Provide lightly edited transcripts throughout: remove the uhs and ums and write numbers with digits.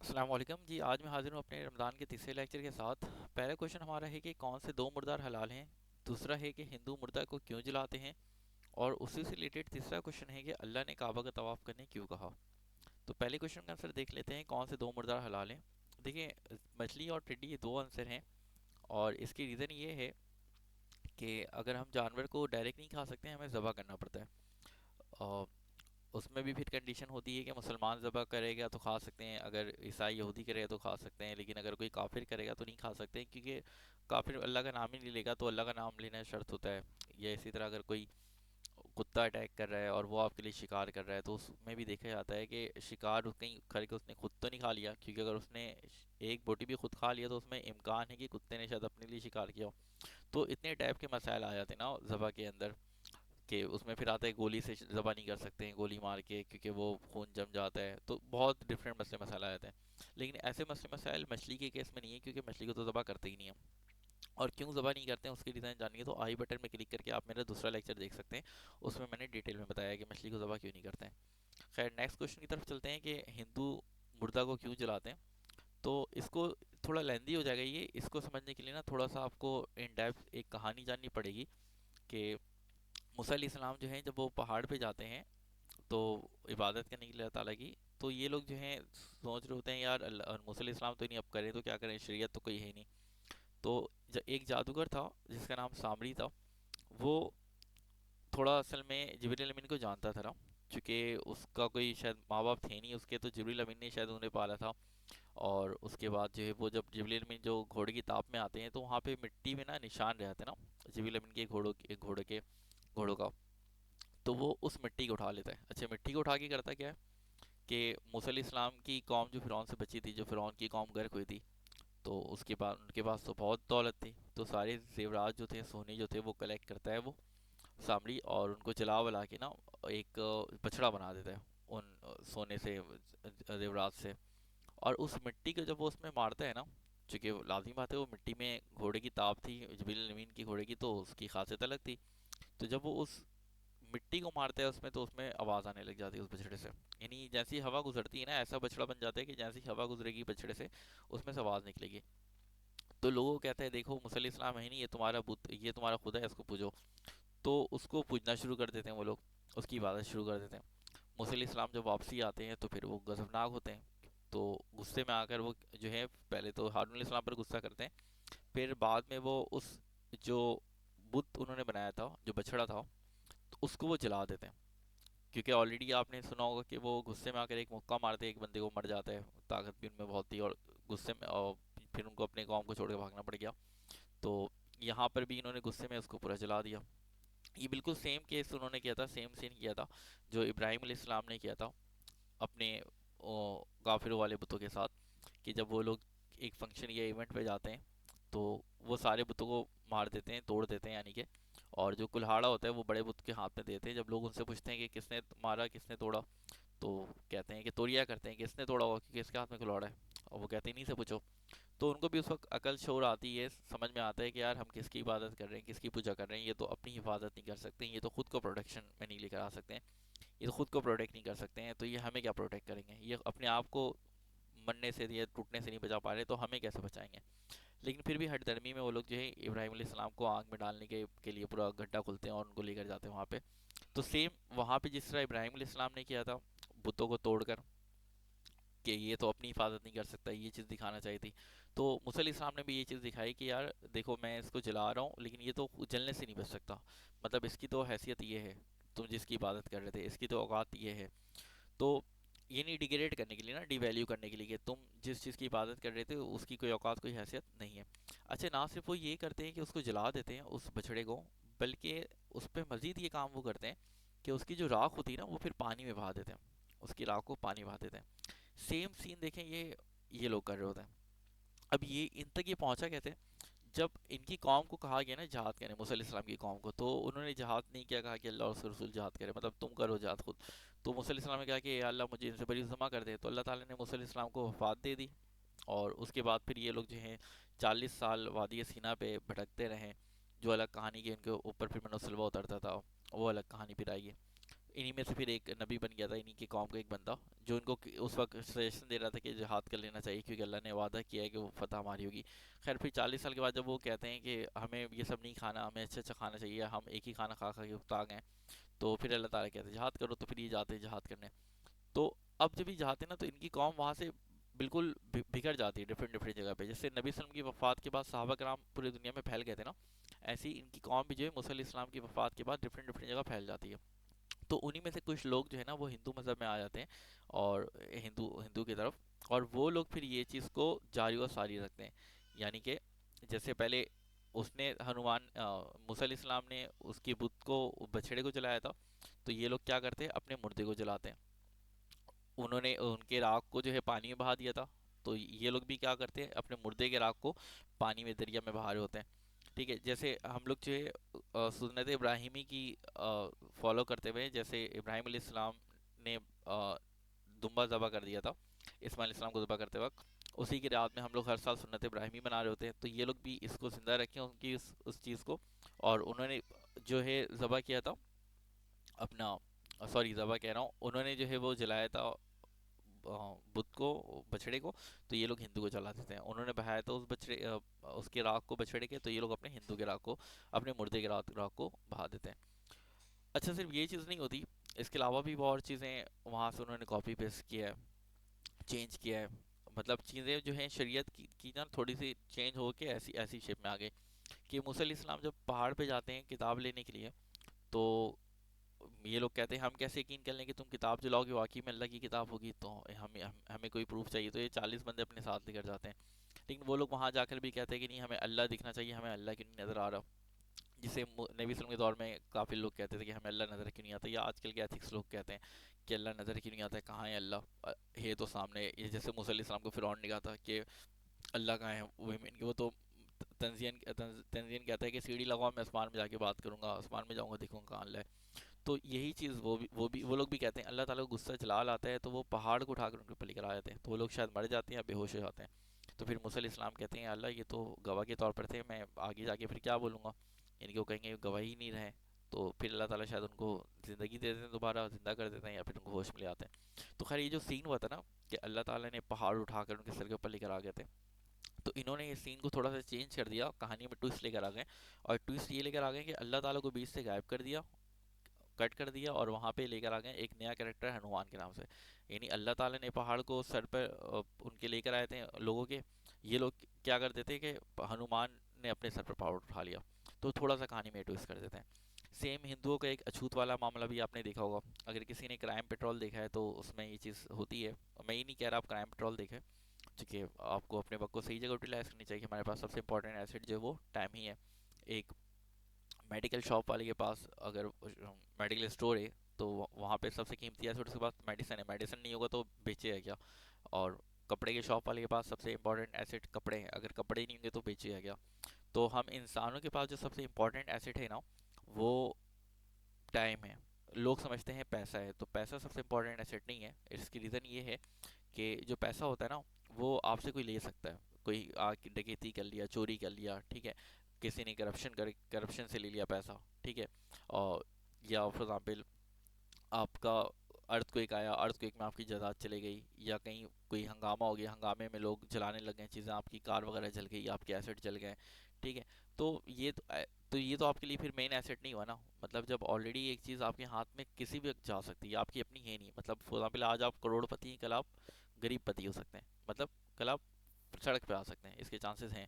السلام علیکم جی، آج میں حاضر ہوں اپنے رمضان کے تیسرے لیکچر کے ساتھ۔ پہلا کوشچن ہمارا ہے کہ کون سے دو مردار حلال ہیں۔ دوسرا ہے کہ ہندو مردہ کو کیوں جلاتے ہیں۔ اور اسی سے ریلیٹڈ تیسرا کوشچن ہے کہ اللہ نے کعبہ کا طواف کرنے کیوں کہا۔ تو پہلے کوشچن کا آنسر دیکھ لیتے ہیں، کون سے دو مردار حلال ہیں۔ دیکھیں، مچھلی اور ٹڈی یہ دو آنسر ہیں، اور اس کی ریزن یہ ہے کہ اگر ہم جانور کو ڈائریکٹ نہیں کھا سکتے، ہمیں ذبح کرنا پڑتا ہے۔ اور اس میں بھی پھر کنڈیشن ہوتی ہے کہ مسلمان ذبح کرے گا تو کھا سکتے ہیں، اگر عیسائی یہودی کرے گا تو کھا سکتے ہیں، لیکن اگر کوئی کافر کرے گا تو نہیں کھا سکتے، کیونکہ کافر اللہ کا نام ہی نہیں لے گا تو اللہ کا نام لینا شرط ہوتا ہے۔ یا اسی طرح اگر کوئی کتا اٹیک کر رہا ہے اور وہ آپ کے لیے شکار کر رہا ہے تو اس میں بھی دیکھا جاتا ہے کہ شکار کہیں کر کے اس نے خود تو نہیں کھا لیا، کیونکہ اگر اس نے ایک بوٹی بھی خود کھا لیا تو اس میں امکان ہے کہ کتے نے شاید اپنے لیے شکار کیا ہو۔ تو اتنے ٹائپ کے مسائل آ جاتے ہیں نا ذبح کے اندر، کہ اس میں پھر آتا ہے گولی سے ذبح نہیں کر سکتے ہیں، گولی مار کے، کیونکہ وہ خون جم جاتا ہے، تو بہت ڈفرینٹ مسئلے مسائل آ جاتے ہیں۔ لیکن ایسے مسئلے مسائل مچھلی کے کیس میں نہیں ہے، کیونکہ مچھلی کو تو ذبح کرتے ہی نہیں ہیں۔ اور کیوں ذبح نہیں کرتے ہیں اس کی ریزن جاننی ہے تو آئی بٹن میں کلک کر کے آپ میرا دوسرا لیکچر دیکھ سکتے ہیں، اس میں نے ڈیٹیل میں بتایا ہے کہ مچھلی کو ذبح کیوں نہیں کرتے ہیں۔ خیر، نیکسٹ کوشچن کی طرف چلتے ہیں کہ ہندو مردہ کو کیوں جلاتے ہیں۔ تو اس کو تھوڑا لیندی ہو جائے گا یہ، اس کو سمجھنے کے لیے نا تھوڑا سا آپ کو ان ڈیپتھ ایک کہانی جاننی پڑے گی کہ موسیٰ علیہ السلام جو ہیں جب وہ پہاڑ پہ جاتے ہیں تو عبادت کرنے کے لیے اللہ تعالیٰ کی، تو یہ لوگ جو ہیں سوچ رہے ہوتے ہیں یار اللہ، موسیٰ علیہ السلام تو نہیں، اب کریں تو کیا کریں، شریعت تو کوئی ہے نہیں۔ تو ایک جادوگر تھا جس کا نام سامری تھا، وہ تھوڑا اصل میں جبریل امین کو جانتا تھا نا، چونکہ اس کا کوئی شاید ماں باپ تھے نہیں اس کے، تو جبریل امین نے شاید انہیں پالا تھا۔ اور اس کے بعد جو ہے وہ جب جبریل امین جو گھوڑے کی تاپ میں آتے ہیں تو وہاں پہ مٹی میں نا نشان رہتے ہیں نا جبریل امین کے گھوڑوں کا، تو وہ اس مٹی کو اٹھا لیتا ہے۔ اچھا، مٹی کو اٹھا کے کرتا کیا ہے کہ موسیٰ علیہ السلام کی قوم جو فرعون سے بچی تھی، جو فرعون کی قوم غرق ہوئی تھی، تو اس کے بعد ان کے پاس تو بہت دولت تھی، تو سارے زیورات جو تھے، سونے جو تھے، وہ کلیکٹ کرتا ہے وہ سامری، اور ان کو جلا ولا کے نا ایک بچڑا بنا دیتا ہے ان سونے سے، زیورات سے۔ اور اس مٹی کو جب وہ اس میں مارتا ہے نا، چونکہ لازمی بات ہے وہ مٹی میں گھوڑے کی تاب تھی جبریل امین کی گھوڑے کی، تو اس کی خاصیت الگ تھی، تو جب وہ اس مٹی کو مارتا ہے اس میں، تو اس میں آواز آنے لگ جاتی ہے اس بچڑے سے، یعنی جیسی ہوا گزرتی ہے نا ایسا بچڑا بن جاتا ہے کہ جیسی ہوا گزرے گی بچڑے سے اس میں سے آواز نکلے گی۔ تو لوگوں کو کہتا ہے دیکھو موسیٰ علیہ السلام ہے نہیں، یہ تمہارا بت، یہ تمہارا خدا ہے، اس کو پوجو۔ تو اس کو پوجنا شروع کر دیتے ہیں وہ لوگ، اس کی عبادت شروع کر دیتے ہیں۔ موسیٰ علیہ السلام جب واپسی آتے ہیں تو پھر وہ غضبناک ہوتے ہیں، تو غصے میں آ کر وہ جو ہے پہلے تو ہارون علیہ السلام پر غصہ کرتے ہیں، پھر بعد میں وہ اس جو بت انہوں نے بنایا تھا، جو بچڑا تھا، تو اس کو وہ جلا دیتے ہیں، کیونکہ آلریڈی آپ نے سنا ہوگا کہ وہ غصے میں آ کر ایک مکہ مارتے، ایک بندے کو مر جاتا ہے، طاقت بھی ان میں بہت تھی، اور غصے میں اور پھر ان کو اپنے قوم کو چھوڑ کے بھاگنا پڑ گیا۔ تو یہاں پر بھی انہوں نے غصے میں اس کو پورا جلا دیا۔ یہ بالکل سیم کیس انہوں نے کیا تھا، سیم سین کیا تھا جو ابراہیم علیہ السلام نے کیا تھا اپنے کافروں والے بتوں کے ساتھ، کہ جب وہ لوگ ایک فنکشن یا ایونٹ پہ جاتے ہیں تو وہ سارے بتوں کو مار دیتے ہیں، توڑ دیتے ہیں یعنی کہ، اور جو کلہاڑا ہوتا ہے وہ بڑے بت کے ہاتھ میں دیتے ہیں۔ جب لوگ ان سے پوچھتے ہیں کہ کس نے مارا، کس نے توڑا، تو کہتے ہیں کہ توریا کرتے ہیں کہ کس نے توڑا ہوا، کیونکہ اس کے ہاتھ میں کلہاڑا ہے، اور وہ کہتے ہیں نہیں سے پوچھو۔ تو ان کو بھی اس وقت عقل شعور آتی ہے، سمجھ میں آتا ہے کہ یار ہم کس کی عبادت کر رہے ہیں، کس کی پوجا کر رہے ہیں، یہ تو اپنی حفاظت نہیں کر سکتے ہیں، یہ تو خود کو پروٹیکشن میں نہیں لے کر آ سکتے ہیں، یہ تو خود کو پروٹیکٹ نہیں کر سکتے ہیں، تو یہ ہمیں کیا پروٹیکٹ کریں گے، یہ اپنے آپ کو مرنے سے یا ٹوٹنے سے نہیں بچا پا رہے تو ہمیں کیسے بچائیں گے۔ لیکن پھر بھی ہٹ درمی میں وہ لوگ جو ہے ابراہیم علیہ السلام کو آگ میں ڈالنے کے لیے پورا گڈھا کھولتے ہیں اور ان کو لے کر جاتے ہیں وہاں پہ۔ تو سیم وہاں پہ جس طرح ابراہیم علیہ السلام نے کیا تھا بتوں کو توڑ کر، کہ یہ تو اپنی حفاظت نہیں کر سکتا، یہ چیز دکھانا چاہیے تھی، تو موسیٰ علیہ السلام نے بھی یہ چیز دکھائی کہ یار دیکھو میں اس کو جلا رہا ہوں لیکن یہ تو جلنے سے نہیں بچ سکتا، مطلب اس کی تو حیثیت یہ ہے، تم جس کی عبادت کر رہے تھے اس کی تو اوقات یہ ہے۔ تو یہ نہیں ڈیگریڈ کرنے کے لیے نا، ڈی ویلیو کرنے کے لیے کہ تم جس چیز کی عبادت کر رہے تھے اس کی کوئی اوقات کوئی حیثیت نہیں ہے۔ اچھا، نہ صرف وہ یہ کرتے ہیں کہ اس کو جلا دیتے ہیں اس بچھڑے کو، بلکہ اس پہ مزید یہ کام وہ کرتے ہیں کہ اس کی جو راکھ ہوتی ہے نا وہ پھر پانی میں بہا دیتے ہیں، اس کی راکھ کو پانی بہا دیتے ہیں۔ سیم سین دیکھیں یہ لوگ کر رہے ہوتے ہیں۔ اب یہ ان تک یہ پہنچا کہتے ہیں جب ان کی قوم کو کہا گیا نا جہاد کرنے، موسیٰ علیہ السلام کی قوم کو، تو انہوں نے جہاد نہیں کیا، کہا کہ اللہ اور اس کے رسول جہاد کرے، مطلب تم کرو جہاد خود۔ تو موسیٰ علیہ السلام نے کہا کہ اے اللہ مجھے ان سے بری جمع کر دے، تو اللہ تعالیٰ نے موسیٰ علیہ السلام کو وفات دے دی، اور اس کے بعد پھر یہ لوگ جو ہیں 40 سال وادی سینا پہ بھٹکتے رہے، جو الگ کہانی کی ان کے اوپر پھر منو سلوا اترتا تھا، وہ الگ کہانی پھر آئی ہے۔ انہی میں سے پھر ایک نبی بن گیا تھا، انہی کی قوم کا ایک بندہ، جو ان کو اس وقت سجیشن دے رہا تھا کہ جہاد کر لینا چاہیے کیونکہ اللہ نے وعدہ کیا ہے کہ وہ فتح ہماری ہوگی۔ خیر پھر 40 سال کے بعد جب وہ کہتے ہیں کہ ہمیں یہ سب نہیں کھانا، ہمیں اچھا اچھا کھانا چاہیے، ہم ایک ہی کھانا کھا کھا کے اکتا گئے ہیں، تو پھر اللہ تعالیٰ کہتے ہیں جہاد کرو، تو پھر یہ جاتے ہیں جہاد کرنے۔ تو اب جب یہ جاتے ہیں نا تو ان کی قوم وہاں سے بالکل بگڑ جاتی ہے ڈفرینٹ ڈفرینٹ جگہ پہ، جیسے نبی صلی اللہ علیہ وسلم کی وفات کے بعد صحابہ کرام پوری دنیا میں پھیل گئے تھے نا، ایسے ہی ان کی قوم بھی جو ہے موسیٰ علیہ السلام کی وفات کے بعد ڈفرینٹ ڈفرینٹ جگہ پھیل جاتی ہے۔ تو انہی میں سے کچھ لوگ جو ہے نا وہ ہندو مذہب میں آ جاتے ہیں، اور ہندو ہندو کی طرف، اور وہ لوگ پھر یہ چیز کو جاری و ساری رکھتے ہیں، یعنی کہ جیسے پہلے اس نے ہنومان موسیٰ علیہ السلام نے اس کی بت کو، بچھڑے کو جلایا تھا، تو یہ لوگ کیا کرتے ہیں اپنے مردے کو جلاتے ہیں، انہوں نے ان کے راگ کو جو ہے پانی میں بہا دیا تھا، تو یہ لوگ بھی کیا کرتے ہیں اپنے مردے کے راگ کو پانی میں دریا میں بہا رہے ہوتے ہیں، ٹھیک ہے۔ جیسے ہم لوگ جو ہے سنت ابراہیمی کی فالو کرتے ہوئے، جیسے ابراہیم علیہ السلام نے دمبا ذبح کر دیا تھا اسماعیل علیہ السلام کو ذبح کرتے وقت، اسی کی یاد میں ہم لوگ ہر سال سنت ابراہیمی منا رہے ہوتے ہیں، تو یہ لوگ بھی اس کو زندہ رکھیں ان کی اس چیز کو، اور انہوں نے جو ہے ذبح کیا تھا اپنا، سوری ذبح کہہ رہا ہوں، انہوں نے جو ہے وہ جلایا تھا بت کو، بچڑے کو، تو یہ لوگ ہندو کو جلا دیتے ہیں، انہوں نے بہایا تھا اس بچڑے اس کے راگ کو بچڑے کے، تو یہ لوگ اپنے ہندو کے راگ کو، اپنے مردے کے راگ کو بہا دیتے ہیں۔ اچھا صرف یہ چیز نہیں ہوتی، اس کے علاوہ بھی بہت چیزیں وہاں سے انہوں نے کاپی پیسٹ کیا ہے، چینج کیا ہے، مطلب چیزیں جو ہیں شریعت کی نا تھوڑی سی چینج ہو کے ایسی ایسی شیپ میں آ گئی کہ موسیٰ علیہ السلام جب پہاڑ پہ جاتے ہیں کتاب لینے کے لیے، تو یہ لوگ کہتے ہیں ہم کیسے یقین کر لیں کہ تم کتاب جو لاؤ گے واقعی میں اللہ کی کتاب ہوگی، تو ہمیں کوئی پروف چاہیے، تو یہ 40 بندے اپنے ساتھ لے کر جاتے ہیں، لیکن وہ لوگ وہاں جا کر بھی کہتے ہیں کہ نہیں ہمیں اللہ دکھنا چاہیے، ہمیں اللہ کیوں نہیں نظر آ رہا، جسے نبی صلی اللہ علیہ وسلم کے دور میں کافی لوگ کہتے تھے کہ ہمیں اللہ نظر کیوں نہیں آتا، یا آج کل کے ایتھکس لوگ کہتے ہیں کہ اللہ نظر کیوں نہیں آتا ہے، کہاں ہے اللہ، ہے تو سامنے، یہ جیسے موسیٰ علیہ السلام کو فرعون نے کہا تھا کہ اللہ کہاں ہے، وہ تو تنزین کہتا ہے کہ سیڑھی لگاؤ میں آسمان میں جا کے بات کروں گا، آسمان میں جاؤں گا دیکھوں گا کہاں اللہ ہے، تو یہی چیز وہ لوگ بھی کہتے ہیں، اللہ تعالیٰ کو غصہ جلال آتا ہے تو وہ پہاڑ کو اٹھا کر ان کے اوپر لے کر آ جاتے ہیں، تو وہ لوگ شاید مر جاتے ہیں یا بے ہوش ہو جاتے ہیں، تو پھر موسیٰ علیہ السلام کہتے ہیں اللہ یہ تو گواہ کے طور پر تھے، میں آگے جا کے پھر کیا بولوں گا، یعنی کہ وہ کہیں گے گواہی ہی نہیں رہے، تو پھر اللہ تعالیٰ شاید ان کو زندگی دے دیتے ہیں، دوبارہ زندہ کر دیتے ہیں، یا پھر ان کو ہوش میں لے آتے ہیں۔ تو خیر یہ جو سین ہوا تھا نا کہ اللہ تعالیٰ نے پہاڑ اٹھا کر ان کے سر کے اوپر لے کر آ گئے تھے، تو انہوں نے یہ سین کو تھوڑا سا چینج کر دیا، کہانی میں ٹویسٹ لے کر آ گئے، اور ٹویسٹ یہ لے کر آ گئے کہ اللہ تعالیٰ کو بیچ سے غائب کر دیا، کٹ کر دیا، اور وہاں پہ لے کر آ گئے ایک نیا کریکٹر ہنومان کے نام سے، یعنی اللہ تعالیٰ نے پہاڑ کو سر پر ان کے لے کر آئے تھے لوگوں کے، یہ لوگ کیا کرتے تھے کہ ہنومان نے اپنے سر پر پہاڑ اٹھا لیا، تو تھوڑا سا کہانی میں ٹویسٹ کر دیتے ہیں۔ سیم ہندوؤں کا ایک اچھوت والا معاملہ بھی آپ نے دیکھا ہوگا، اگر کسی نے کرائم پیٹرول دیکھا ہے تو اس میں یہ چیز ہوتی ہے، میں یہ نہیں کہہ رہا آپ کرائم پیٹرول دیکھیں، چونکہ آپ کو اپنے وقت کو صحیح جگہ یوٹیلائز کرنی چاہیے، ہمارے پاس سب سے امپورٹنٹ ایسٹ جو ہے وہ ٹائم ہی ہے، ایک میڈیکل شاپ والے کے پاس اگر میڈیکل اسٹور ہے تو وہاں پہ سب سے قیمتی ایسٹ اس کے پاس میڈیسن ہے، میڈیسن نہیں ہوگا تو بیچے گا کیا، اور کپڑے کے شاپ والے کے پاس سب سے امپورٹنٹ ایسٹ کپڑے ہیں، اگر کپڑے نہیں ہوں گے تو بیچے گا کیا، تو ہم انسانوں کے پاس جو سب سے امپورٹنٹ ایسٹ ہے نا وہ ٹائم ہے، لوگ سمجھتے ہیں پیسہ ہے، تو پیسہ سب سے امپورٹنٹ ایسٹ نہیں ہے، اس کی ریزن یہ ہے کہ جو پیسہ ہوتا ہے نا وہ آپ سے کوئی لے سکتا ہے، کوئی آ کے ڈکیتی کر لیا، چوری کر لیا، ٹھیک ہے، کسی نے کرپشن سے لے لیا پیسہ، ٹھیک ہے، اور یا فار ایگزامپل آپ کا ارتھ کوئک آیا، ارتھ کوئک میں آپ کی جائیداد چلے گئی، یا کہیں کوئی ہنگامہ ہو گیا، ہنگامے میں لوگ جلانے لگ گئے چیزیں، آپ کی کار وغیرہ جل گئی، آپ کے ایسٹ جل گئے، ٹھیک ہے، تو یہ تو آپ کے لیے پھر مین ایسٹ نہیں ہوا نا، مطلب جب آلریڈی ایک چیز آپ کے ہاتھ میں کسی بھی وقت جا سکتی ہے، آپ کی اپنی ہے نہیں، مطلب فار ایگزامپل آج آپ کروڑ پتی ہیں، کل آپ غریب پتی ہو سکتے ہیں، مطلب کل آپ سڑک پہ آ سکتے ہیں، اس کے چانسز ہیں،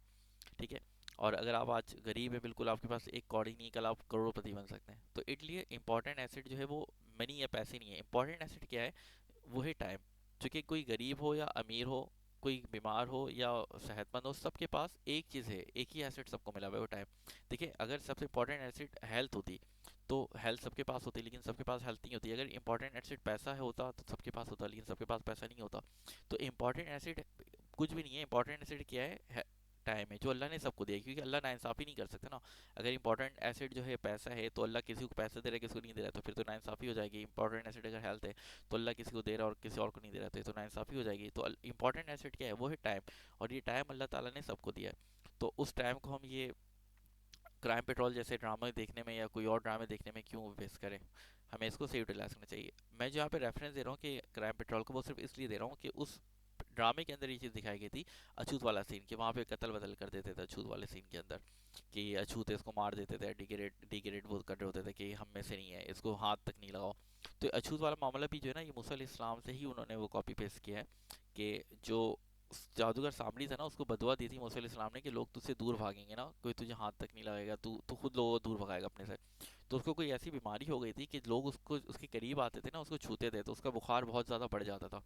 ٹھیک ہے، اور اگر آپ آج غریب ہے بالکل، آپ کے پاس ایک کوڑی نہیں، کل آپ کروڑ پتی بن سکتے ہیں، تو اس لیے امپورٹنٹ ایسٹ جو ہے وہ منی یا پیسے نہیں ہے، امپورٹنٹ ایسٹ کیا ہے، وہ ہے ٹائم، چونکہ کوئی غریب ہو یا امیر ہو، کوئی بیمار ہو یا صحت مند ہو، سب کے پاس ایک چیز ہے، ایک ہی ایسٹ سب کو ملا ہوا ہے، وہ ٹائم۔ دیکھیں اگر سب سے امپورٹنٹ ایسٹ ہیلتھ ہوتی تو ہیلتھ سب کے پاس ہوتی، لیکن سب کے پاس ہیلتھ نہیں ہوتی، اگر امپورٹنٹ ایسٹ پیسہ ہوتا تو سب کے پاس ہوتا، لیکن سب کے پاس پیسہ نہیں ہوتا، تو امپورٹنٹ ایسٹ کچھ بھی نہیں ہے، امپورٹنٹ ایسٹ کیا ہے، ٹائم ہے، جو اللہ نے سب کو دیا ہے، کیونکہ اللہ ناانصافی نہیں کر سکتا نا، اگر امپورٹنٹ ایسٹ جو ہے پیسہ ہے تو اللہ کسی کو پیسہ دے رہا ہے کسی کو نہیں دے رہا، تو پھر تو ناانصافی ہو جائے گی، امپورٹنٹ ایسٹ اگر ہیلتھ ہے تو اللہ کسی کو دے رہا ہے اور کسی اور کو نہیں دے رہا، تو یہ تو ناانصافی ہو جائے گی، تو امپورٹنٹ ایسٹ کیا ہے، وہ ہے ٹائم، اور یہ ٹائم اللہ تعالیٰ نے سب کو دیا ہے، تو اس ٹائم کو ہم یہ کرائم پیٹرول جیسے ڈرامے دیکھنے میں یا کوئی اور ڈرامے دیکھنے میں کیوں ویسٹ کریں، ہمیں اس کو صحیح یوٹیلائز کرنا چاہیے. میں جو یہاں پہ ریفرنس دے رہا ہوں کہ کرائم پیٹرول کو، وہ صرف اس لیے دے رہا ہوں کہ اس ڈرامے کے اندر یہ چیز دکھائی گئی تھی، اچھوت والا سین، کہ وہاں پہ قتل بدل کر دیتے تھے اچھوت والے سین کے اندر، کہ یہ اچھوت ہے اس کو مار دیتے تھے، ڈیگریڈ وہ کر رہے ہوتے تھے کہ ہم میں سے نہیں ہے، اس کو ہاتھ تک نہیں لگاؤ. تو اچھوت والا معاملہ بھی جو ہے نا، یہ موسیٰ علیہ السلام سے ہی انہوں نے وہ کاپی پیسٹ کیا ہے. کہ جو جادوگر سامری تھا نا، اس کو بدوا دی تھی موسیٰ علیہ السلام نے کہ لوگ تجھ سے دور بھاگیں گے نا، کوئی تجھے ہاتھ تک نہیں لگائے گا، تو خود لوگوں کو دور بھگائے گا اپنے سے. تو اس کو کوئی ایسی بیماری ہو گئی تھی کہ لوگ اس کے قریب آتے تھے نا، اس کو چھوتے تھے تو اس کا بخار بہت زیادہ بڑھ جاتا تھا.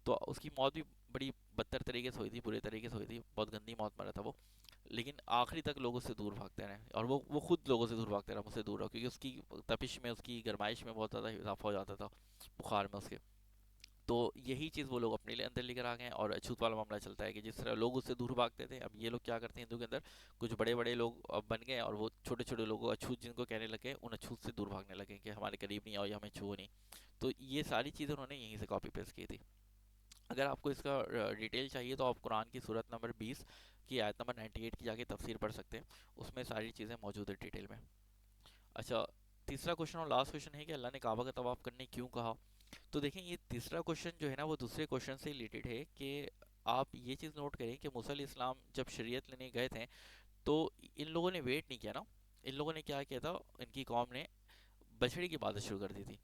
تو اس کی موت بھی بڑی بدتر طریقے سے ہوئی تھی، برے طریقے سے ہوئی تھی، بہت گندی موت مرا تھا وہ. لیکن آخری تک لوگ اس سے دور بھاگتے رہے، اور وہ خود لوگوں سے دور بھاگتے رہے، مجھ سے دور رہو، کیونکہ اس کی تپش میں، اس کی گرمائش میں بہت زیادہ اضافہ ہو جاتا تھا، بخار میں اس کے. تو یہی چیز وہ لوگ اپنے لیے اندر لے کر آ گئے ہیں. اور اچھوت والا معاملہ چلتا ہے کہ جس طرح لوگ اس سے دور بھاگتے تھے، اب یہ لوگ کیا کرتے ہیں ہندو کے اندر، کچھ بڑے بڑے لوگ اب بن گئے، اور وہ چھوٹے چھوٹے لوگوں اچھوت جن کو کہنے لگے، ان اچھوت سے دور بھاگنے لگے کہ ہمارے قریب نہیں آؤ یا ہمیں چھوؤ نہیں. تو یہ ساری چیزیں انہوں نے یہیں سے کاپی پیسٹ کی تھی. اگر آپ کو اس کا ڈیٹیل چاہیے تو آپ قرآن کی سورت نمبر 20 کی آیت نمبر 98 کی جا کے تفسیر پڑھ سکتے ہیں، اس میں ساری چیزیں موجود ہے ڈیٹیل میں. اچھا، تیسرا کوشچن اور لاسٹ کوشچن ہے کہ اللہ نے کعبہ کا طواف کرنے کیوں کہا. تو دیکھیں، یہ تیسرا کوشچن جو ہے نا، وہ دوسرے کوشچن سے ریلیٹڈ ہے. کہ آپ یہ چیز نوٹ کریں کہ موسیٰ علیہ السلام جب شریعت لینے گئے تھے، تو ان لوگوں نے ویٹ نہیں کیا نا. ان لوگوں نے کیا کیا تھا، ان کی قوم نے بچڑے کی عبادت شروع کر دی تھی.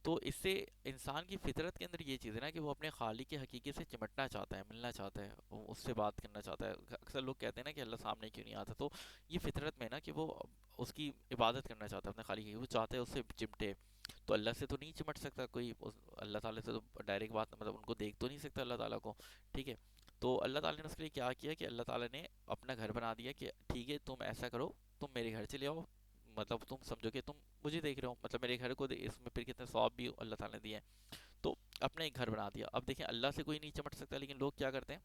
تو اس سے انسان کی فطرت کے اندر یہ چیز ہے نا، کہ وہ اپنے خالق کے حقیقی سے چمٹنا چاہتا ہے، ملنا چاہتا ہے، وہ اس سے بات کرنا چاہتا ہے. اکثر لوگ کہتے ہیں نا کہ اللہ سامنے کیوں نہیں آتا، تو یہ فطرت میں ہے نا کہ وہ اس کی عبادت کرنا چاہتا ہے اپنے خالق کی، وہ چاہتا ہے اس سے چمٹے. تو اللہ سے تو نہیں چمٹ سکتا کوئی، اللہ تعالیٰ سے تو ڈائریکٹ بات، مطلب ان کو دیکھ تو نہیں سکتا اللہ تعالیٰ کو. ٹھیک ہے. تو اللہ تعالیٰ نے اس کے لیے کیا کیا کہ اللہ تعالیٰ نے اپنا گھر بنا دیا کہ ٹھیک ہے، تم ایسا کرو، تم میرے گھر چلے آؤ. مطلب تم سمجھو کہ تم مجھے دیکھ رہے ہو، مطلب میرے گھر کو اس میں پھر کتنے ثواب بھی اللہ تعالیٰ نے دیے ہیں. تو اپنا ایک گھر بنا دیا. اب دیکھیں، اللہ سے کوئی نہیں چمٹ سکتا، لیکن لوگ کیا کرتے ہیں،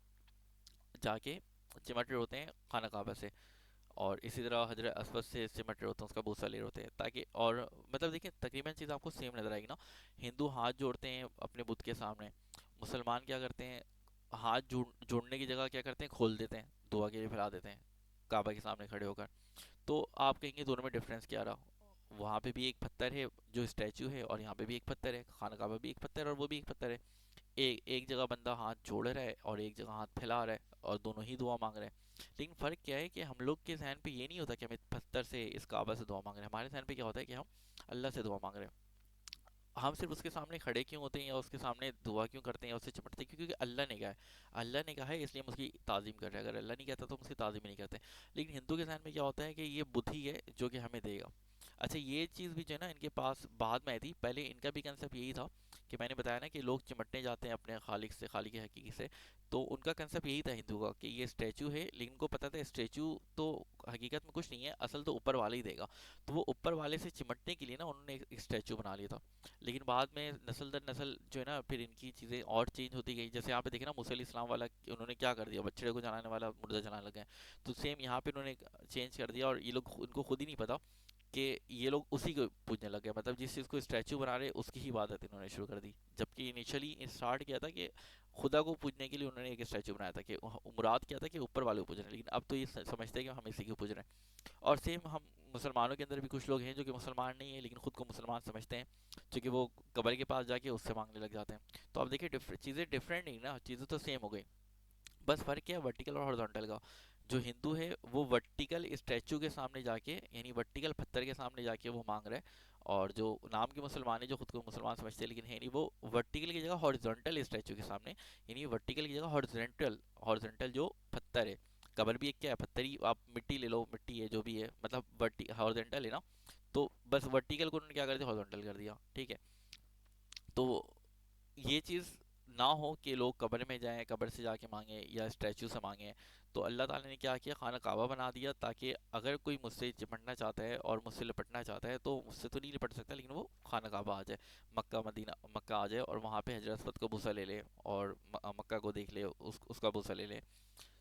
جا کے چمٹ رہے ہوتے ہیں خانہ کعبہ سے. اور اسی طرح حضرت اسود سے سمٹ رہے ہوتے ہیں، اس کا بوسہ لے رہے ہوتے ہیں تاکہ، اور مطلب دیکھیں تقریباً چیز آپ کو سیم نظر آئے گی نا. ہندو ہاتھ جوڑتے ہیں اپنے بت کے سامنے، مسلمان کیا کرتے ہیں، ہاتھ جوڑنے کی جگہ کیا کرتے ہیں، کھول دیتے ہیں، دعا کے لیے پھیلا دیتے ہیں کعبہ کے سامنے کھڑے ہو کر. تو آپ کہیں گے دونوں میں ڈفرینس کیا رہا. وہاں پہ بھی ایک پتھر ہے جو اسٹیچو ہے، اور یہاں پہ بھی ایک پتھر ہے، خانہ کعبہ بھی ایک پتھر ہے اور وہ بھی ایک پتھر ہے. ایک جگہ بندہ ہاتھ جوڑ رہا ہے اور ایک جگہ ہاتھ پھیلا رہا ہے، اور دونوں ہی دعا مانگ رہے ہیں. لیکن فرق کیا ہے کہ ہم لوگ کے ذہن پہ یہ نہیں ہوتا کہ ہمیں پتھر سے، اس کعبہ سے دعا مانگ رہے ہیں. ہمارے ذہن پہ کیا ہوتا ہے کہ ہم اللہ سے دعا مانگ رہے ہیں. ہم صرف اس کے سامنے کھڑے کیوں ہوتے ہیں یا اس کے سامنے دعا کیوں کرتے ہیں یا اس سے چمٹتے ہیں، کیونکہ اللہ نے کہا ہے. اللہ نے کہا ہے اس لیے ہم اس کی تعظیم کر رہے ہیں. اگر اللہ نہیں کہتا تو ہم اس کی تعظیم ہی نہیں کرتے. لیکن ہندو کے ذہن میں کیا ہوتا ہے کہ یہ بدھ ہی ہے جو کہ ہمیں دے گا. اچھا، یہ چیز بھی جو ہے نا ان کے پاس بعد میں آئی تھی. پہلے ان کا بھی کنسیپٹ یہی تھا کہ میں نے بتایا نا کہ لوگ چمٹنے جاتے ہیں اپنے خالق سے، خالق حقیقی سے. تو ان کا کنسیپٹ یہی تھا ہندو کا کہ یہ اسٹیچو ہے، لیکن ان کو پتا تھا اسٹیچو تو حقیقت میں کچھ نہیں ہے، اصل تو اوپر والے ہی دے گا. تو وہ اوپر والے سے چمٹنے کے لیے نا انہوں نے ایک اسٹیچو بنا لیا تھا. لیکن بعد میں نسل در نسل جو ہے نا، پھر ان کی چیزیں اور چینج ہوتی گئی. جیسے یہاں پہ دیکھیں نا، موسیٰ علیہ السلام والا انہوں نے کیا کر دیا، بچڑے کو جلانے والا مردہ جلانے لگے ہیں. تو سیم یہاں پہ انہوں نے چینج کر دیا، اور یہ لوگ ان کو خود ہی نہیں پتا کہ یہ لوگ اسی کو پوجنے لگے. مطلب جس چیز کو اسٹیچو بنا رہے اس کی ہی عبادت انہوں نے شروع کر دی. جبکہ انیشلی اسٹارٹ کیا تھا کہ خدا کو پوجنے کے لیے انہوں نے ایک اسٹیچو بنایا تھا، کہ مراد کیا تھا کہ اوپر والے کو پوج رہے ہیں. لیکن اب تو یہ سمجھتے ہیں کہ ہم اسی کو پوج رہے ہیں. اور سیم ہم مسلمانوں کے اندر بھی کچھ لوگ ہیں جو کہ مسلمان نہیں ہیں لیکن خود کو مسلمان سمجھتے ہیں، چونکہ وہ قبر کے پاس جا کے اس سے مانگنے لگ جاتے ہیں. تو اب دیکھیں چیزیں ڈفرینٹ نہیں نا، چیزیں تو سیم ہو گئی. بس فرق کیا ہے ورٹیکل اور ہارزونٹل کا. جو ہندو ہے وہ ورٹیکل اسٹیچو کے سامنے جا کے، یعنی ورٹیکل پتھر کے سامنے جا کے وہ مانگ رہا ہے. اور جو نام کے مسلمان ہیں، جو خود کو مسلمان سمجھتے ہیں لیکن ہے نہیں، وہ ورٹیکل کی جگہ ہارزونٹل اسٹیچو کے سامنے، یعنی ورٹیکل کی جگہ ہارزونٹل جو پتھر ہے. قبر بھی ایک کیا ہے، پتھر ہی. آپ مٹی لے لو، مٹی ہے جو بھی ہے، مطلب ہارزونٹل ہے نا. تو بس ورٹیکل کو انہوں نے کیا کر دیا، ہارزونٹل کر دیا. ٹھیک ہے. تو یہ چیز نہ ہو کہ لوگ قبر میں جائیں، قبر سے جا کے مانگیں یا اسٹیچو سے مانگیں. تو اللہ تعالیٰ نے کیا کیا، خانہ کعبہ بنا دیا تاکہ اگر کوئی مجھ سے چمٹنا چاہتا ہے اور مجھ سے لپٹنا چاہتا ہے تو مجھ سے تو نہیں لپٹ سکتا، لیکن وہ خانہ کعبہ آ جائے، مکہ مدینہ مکہ آ جائے اور وہاں پہ حضرت اسود کو بوسہ لے لے اور مکہ کو دیکھ لے، اس کا بوسہ لے لے،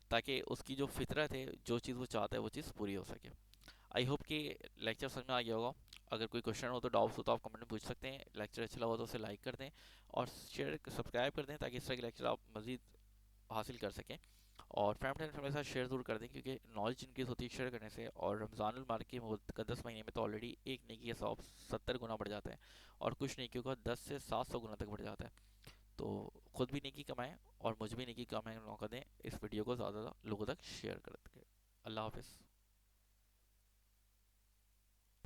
تاکہ اس کی جو فطرت ہے، جو چیز وہ چاہتا ہے وہ چیز پوری ہو سکے. آئی ہوپ کہ لیکچر سمجھ میں آ گیا ہوگا. اگر کوئی کوشچن ہو تو ڈاؤٹس ہو تو آپ کمنٹ میں پوچھ سکتے ہیں. لیکچر اچھا لگا تو اسے لائک کر دیں اور شیئر سبسکرائب کر دیں تاکہ اس طرح کے لیکچر آپ مزید حاصل کر سکیں. اور فیملی اینڈ فیملی کے ساتھ شیئر ضرور کر دیں، کیونکہ نالج انکریز ہوتی ہے شیئر کرنے سے، اور رمضان المبارک کے مقدس مہینے میں تو آلریڈی ایک نیکی کا ثواب 70 گنا بڑھ جاتا ہے، اور کچھ نیکیوں کا 10 سے 700 گنا تک بڑھ جاتا ہے۔ تو خود بھی نیکی کمائیں اور مجھ بھی نیکی کمائیں کا موقع دیں، اس ویڈیو کو زیادہ لوگوں تک شیئر کر دیں۔ اللہ حافظ۔